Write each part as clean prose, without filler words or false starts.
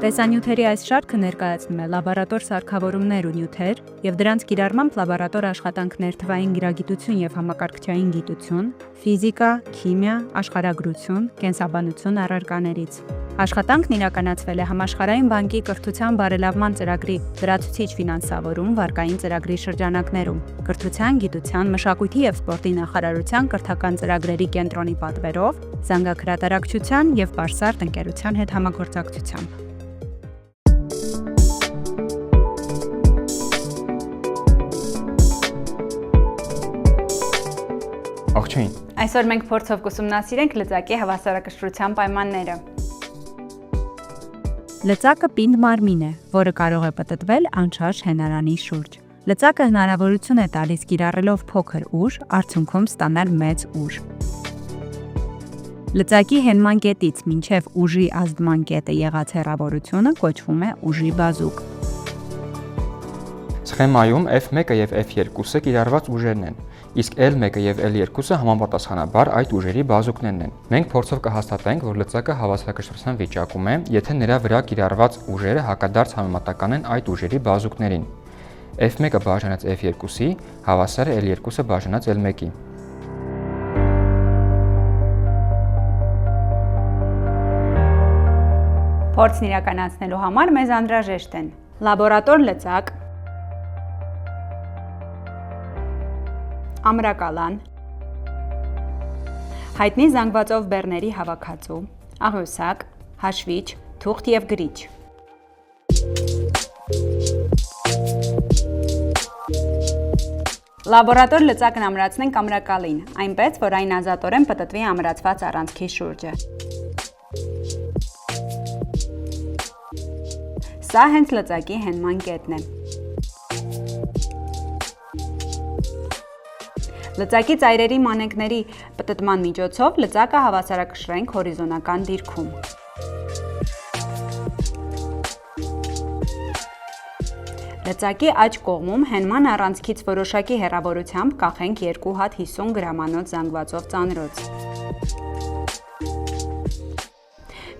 Տեսանյութերի այս շարքը ներկայացնում է լաբորատոր սարքավորումներ ու նյութեր և դրանց կիրառմամբ լաբորատոր աշխատանքներ թվային գրագիտություն և համակարգչային գիտություն, ֆիզիկա, քիմիա, աշխարհագրություն, կենսաբանություն առարկաներից։ Աշխատանքն իրականացվել է Համաշխարհային բանկի կրթության բարելավման ծրագրի լրացուցիչ ֆինանսավորում վարկային ծրագրի շրջանակներում, Կրթության, գիտության, մշակույթի և սպորտի նախարարության կրթական ծրագրերի կենտրոնի պատվերով, զանգահրատարակչության և Բարսարդ ընկերության հետ համագործակցությամբ։ Ողջույն։ Այսօր մենք փորձով կուսումնասիրենք լծակի հավասարակշռության պայմանները։ Լծակը պինդ մարմին է, որը կարող է պտտվել անշարժ հենարանի շուրջ։ Լծակը հնարավորություն է տալիս կիրառելով փոքր ուժ, արդյունքում ստանալ մեծ ուժ։ Լծակի հենման կետից մինչև ուժի ազդման կետը եղած հեռավորությունը կոչվում է ուժի բազուկ։ Սխեմայում F1-ը և F2-ը կիրառված ուժերն են, իսկ L1-ը և L2-ը համապատասխանաբար այդ ուժերի բազուկներն են։ Մենք փորձով կհաստատենք, որ լծակը հավասարակշռության վիճակում է, եթե նրա վրա կիրառված ուժերը հակադարձ համեմատական են այդ ուժերի բազուկներին։ F1-ը բաժանած F2-ի հավասար է L2-ը բաժանած L1-ի։ Փորձն իրականացնելու համար մեզ անհրաժեշտ են լաբորատոր լծակ, ամրակալան, հայտնի զանգվածով բեռների հավաքածու, աղյուսակ, հաշվիչ, թուղթ և գրիչ։ Լաբորատոր լծակն ամրացնենք ամրակալին, այնպես, որ այն ազատորեն պտտվի ամրացված առանցքի շուրջը։ Սա հենց լծակի հենման կետն է։ Լծակի ծայրերի մանեկների պտտման միջոցով լծակը հավասարակշռենք հորիզոնական դիրքում։ Լծակի աջ կողմում հենման առանցքից որոշակի հեռավորությամբ կախենք 2 հատ 50 գրամանոց զանգվածով ծանրոց։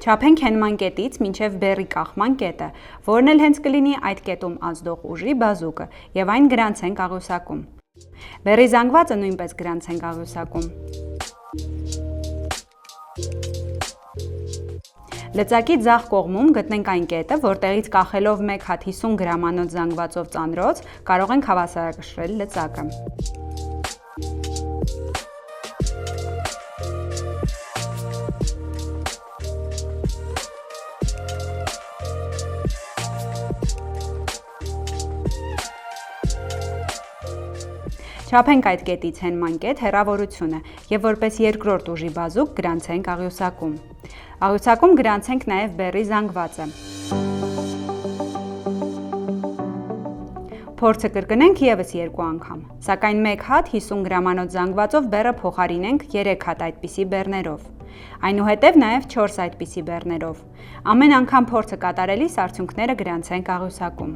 Չափենք հենման կետից մինչև բեռի կախման կետը, որն էլ հենց կլինի այդ կետում ազդող ուժի բազուկը, և այն գրանցենք աղյուսակում։ Բեռի զանգվածը նույնպես գրանցենք աղյուսակում։ Լծակի ձախ կողմում գտնենք այն կետը, որտեղից կախելով 1 հատ 50 գրամանոց զանգվածով ծանրոց կարող ենք հավասարակշռել լծակը։ Չափենք այդ կետից հենման կետ հեռավորությունը և որպես երկրորդ ուժի բազուկ գրանցենք աղյուսակում։ Աղյուսակում գրանցենք նաև բեռի զանգվածը։ Փորձը կրկնենք ևս 2 անգամ, սակայն 1 հատ 50 գրամանոց զանգվածով բեռը փոխարինենք 3 հատ այդպիսի բեռներով։ Այնուհետև նաև 4 այդպիսի բեռներով։ Ամեն անգամ փորձը կատարելիս արդյունքները գրանցենք աղյուսակում։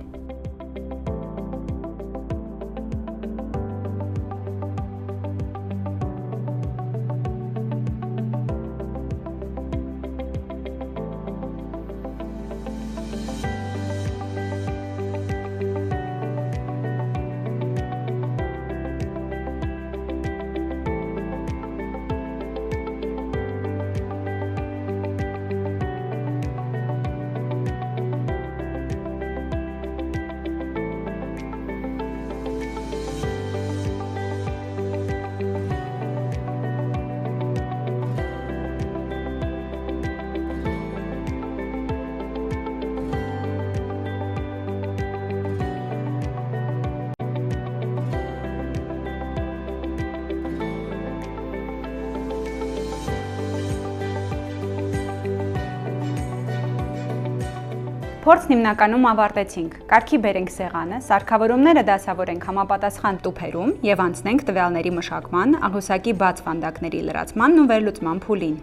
Փորձն հիմնականում ավարտեցինք, կարգի բերենք սեղանը, սարքավորումները դասավորենք համապատասխան տուփերում և անցնենք տվյալների մշակման, աղյուսակի բաց վանդակների լրացմանն ու վերլուծման փուլին։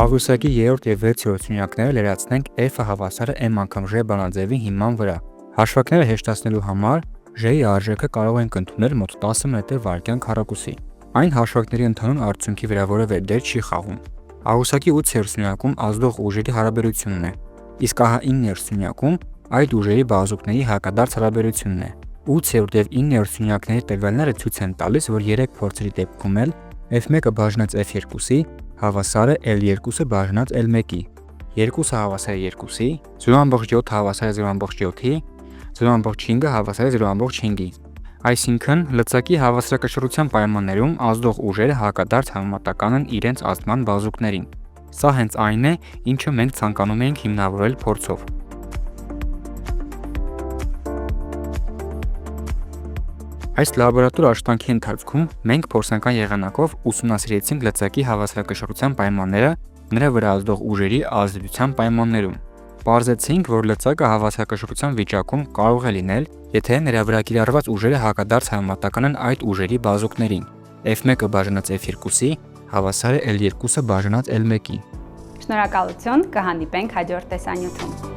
Աղյուսակի 3-րդ և 6-րդ սյունյակները լրացնենք F-ը հավասար է M անգամ J բանաձևի հիման վրա։ Հաշվարկները հեշտացնելու համար J-ի արժեքը կարող ենք ընդունել մոտ 10 մետր վարկյան քառակուսի։ Այն հաշվարկների ընդհանուր արդյունքի վրա որևէ դեր չի խաղում։ Աղյուսակի 8-րդ սյունյակում ազդող ուժերի հարաբերությունն է, իսկ ահա 9-րդ սյունյակում այդ ուժերի բազուկների հակադարձ հարաբերությունն է։ 8-րդ եւ 9-րդ սյունյակների տվյալները ցույց են տալիս, որ 3 փորձերի դեպքում էլ F1-ը բաժանած F2-ի հավասար է L2-ը բաժանած L1-ի, 2-ը հավասար է 2-ի, 0.7-ը հավասար է 0.7-ի, 0.5-ը հավասար է 0.5-ի։ Այսինքն, լծակի հավասարակշռության պայմաններում ազդող ուժերը հակադարձ համեմատական են իրենց ազդման բազուկներին։ Սա հենց այն է, ինչը մենք ցանկանում էինք հիմնավորել փորձով։ Այս լաբորատոր աշխատանքի ընթացքում մենք փորձնական եղանակով ուսումնասիրեցինք լծակի հավասարակշռության պայմանները նրա վրա ազդող ուժերի ազդեցության պայմաններում։ Պարզեցինք, որ լծակը հավասարակշռության վիճակում կարող է լինել, եթե նրա վրա կիրառված ուժերը հակադարձ համեմատական են այդ ուժերի բազուկներին։ F1-ը բաժանած F2-ի հավասար է L2-ը բաժանած L1-ի։ Շնորհակալություն, կհանդիպենք հաջորդ տեսանյութում։